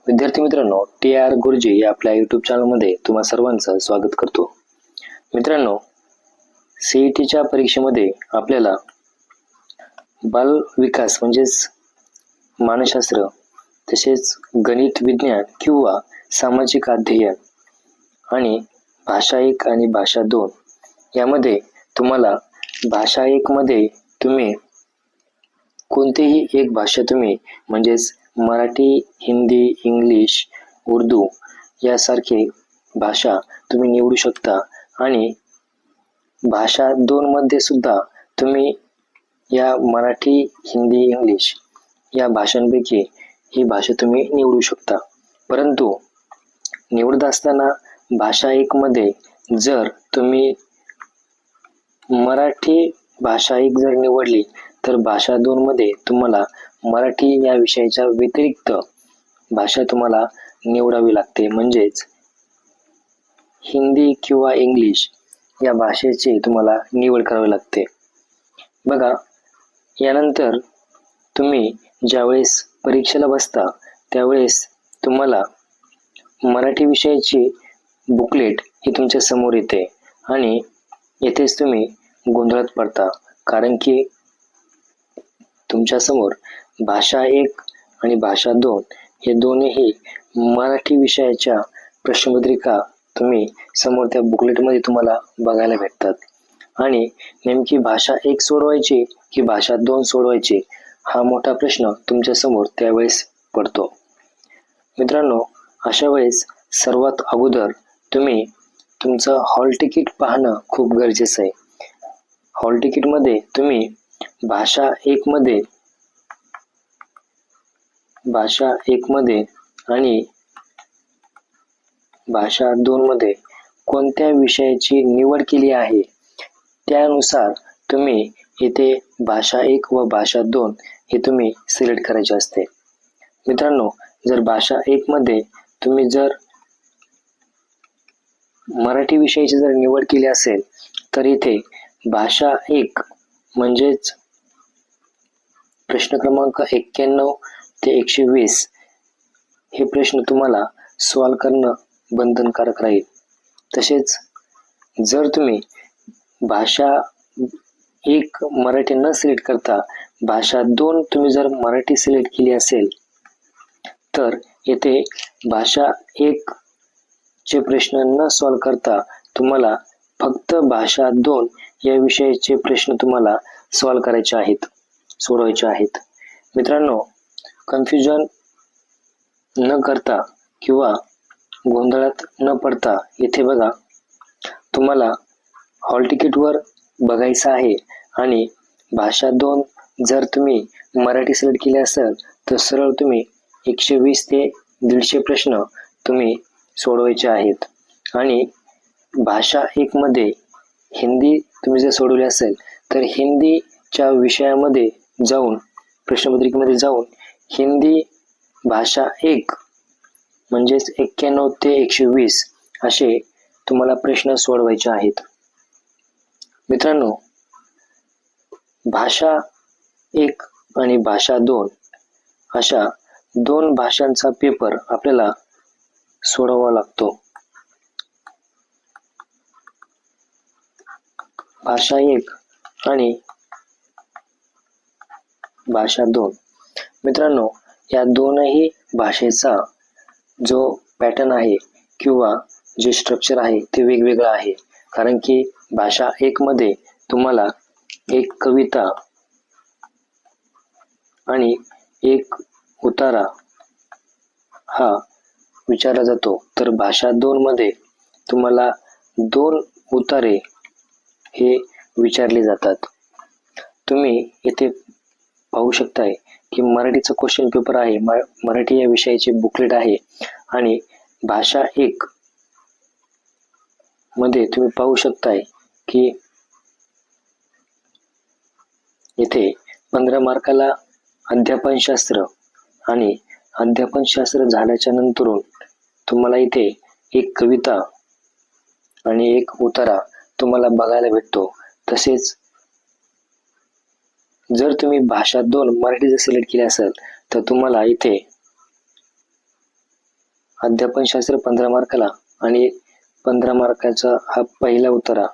विद्यार्थी मित्रांनो, TR गुरुजी या आपल्या यूट्यूब चॅनलमध्ये तुम्हा सर्वांचं स्वागत करतो. मित्रांनो, CETच्या परीक्षेमध्ये आपल्याला बाल विकास म्हणजेच मानसशास्त्र, तसेच गणित विज्ञान किंवा सामाजिक अध्ययन आणि भाषा 1 आणि भाषा 2 यामध्ये तुम्हाला भाषा 1 मध्ये तुम्ही कोणतीही एक भाषा तुम्ही म्हणजेच मराठी, हिंदी, इंग्लिश, उर्दू यासारखे भाषा तुम्ही निवडू शकता आणि भाषा 2 मध्ये सुद्धा तुम्ही या मराठी, हिंदी, इंग्लिश या भाषांपैकी ही भाषा तुम्ही निवडू शकता. परंतु निवडत असताना भाषा 1 मध्ये जर तुम्ही मराठी भाषा 1 जर निवडली तर भाषा 2 मध्ये तुम्हाला मराठी या विषयाच्या व्यतिरिक्त भाषा तुम्हाला निवडावी लागते, म्हणजेच हिंदी किंवा इंग्लिश या भाषेची तुम्हाला निवड करावी लागते. बघा, यानंतर तुम्ही ज्यावेळेस परीक्षेला बसता त्यावेळेस तुम्हाला मराठी विषयाची बुकलेट ही तुमच्या समोर येते आणि येथेच तुम्ही गोंधळात पडता, कारण की तुमच्या समोर भाषा 1 आणि भाषा 2 हे दोन्ही मराठी विषयाच्या प्रश्नपत्रिका तुम्ही समोर त्या बुकलेटमध्ये तुम्हाला बघायला भेटतात आणि नेमकी भाषा 1 सोडवायची की भाषा 2 सोडवायची हा मोठा प्रश्न तुमच्या समोर त्यावेळेस पडतो. मित्रांनो, अशा वेळेस सर्वात अगोदर तुम्ही तुमचं हॉल तिकीट पाहणं खूप गरजेचं आहे. हॉल तिकीटमध्ये तुम्ही भाषा 1 मध्ये आणि भाषा 2 मध्ये कोणत्या विषयाची निवड केली आहे त्यानुसार तुम्ही इथे भाषा 1 व भाषा 2 हे तुम्ही सिलेक्ट करायचे असते. मित्रांनो, जर भाषा 1 मध्ये तुम्ही जर मराठी विषयाची जर निवड केली असेल तर इथे भाषा 1 म्हणजेच प्रश्न क्रमांक 91 ते 120 हे प्रश्न तुम्हाला सॉल्व करणं बंधनकारक राहील. तसेच जर तुम्ही भाषा 1 मराठी न सिलेक्ट करता भाषा 2 तुम्ही जर मराठी सिलेक्ट केली असेल तर येथे भाषा 1 चे प्रश्न न सॉल्व करता तुम्हाला फक्त भाषा 2 या विषयाचे प्रश्न तुम्हाला सॉल्व करायचे आहेत, सोडवायचे आहेत. मित्रांनो, कन्फ्युजन न करता किंवा गोंधळात न पडता इथे बघा, तुम्हाला हॉल तिकीटवर बघायचं आहे आणि भाषा 2 जर तुम्ही मराठी सिलेक्ट केली असेल तर सरळ तुम्ही 120 ते 150 प्रश्न तुम्ही सोडवायचे आहेत आणि भाषा 1 मध्ये हिंदी तुम्ही जर सोडवले असेल तर हिंदीच्या विषयामध्ये जाऊन प्रश्नपत्रिकेमध्ये जाऊन हिंदी भाषा 1 म्हणजेच 91 ते 120 असे तुम्हाला प्रश्न सोडवायचे आहेत. मित्रांनो, भाषा 1 आणि भाषा 2 अशा 2 भाषांचा पेपर आपल्याला सोडवावा लागतो. भाषा 1 आणि भाषा 2. मित्रांनो, या दोनही भाषेचा जो पॅटर्न आहे किंवा जे स्ट्रक्चर आहे ते वेगवेगळं आहे, कारण की भाषा 1 मध्ये तुम्हाला एक कविता आणि एक उतारा हा विचारला जातो, तर भाषा 2 मध्ये तुम्हाला 2 उतारे हे विचारले जातात. तुम्ही इथे पाहू शकताय की मराठीचा क्वेश्चन पेपर आहे, मराठी या विषयाची बुकलेट आहे आणि भाषा 1 मध्ये तुम्ही पाहू शकताय की इथे 15 मार्काला अध्यापनशास्त्र आणि अध्यापनशास्त्र झाल्याच्या नंतरून तुम्हाला इथे एक कविता आणि एक उतारा तुम्हाला बघायला भेटतो. तसेच जर तुम्ही भाषा 2 मराठी जर सिलेक्ट केली असेल तर तुम्हाला इथे अध्यापनशास्त्र 15 मार्काला आणि 15 मार्काचा हा पहिला उतारा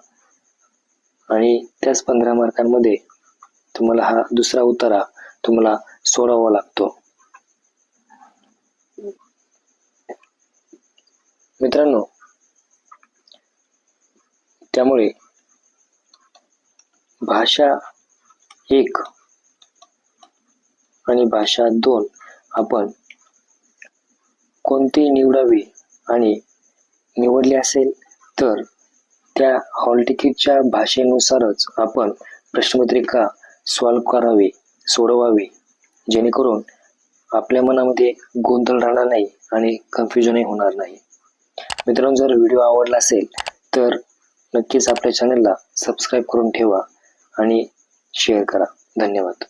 आणि त्याच 15 मार्कांमध्ये तुम्हाला हा दुसरा उतारा तुम्हाला सोडवावा लागतो. मित्रांनो, त्यामुळे भाषा 1 आणि भाषा 2 आपण कोणती निवडावी आणि निवडली असेल तर त्या हॉल तिकीटच्या भाषेनुसारच आपण प्रश्नपत्रिका सॉल्व्ह करावी, सोडवावी, जेणेकरून आपल्या मनामध्ये गोंधळ राहणार नाही आणि कन्फ्युजनही होणार नाही. मित्रांनो, जर व्हिडिओ आवडला असेल तर नक्कीच आपल्या चॅनलला सबस्क्राईब करून ठेवा आणि शेअर करा. धन्यवाद.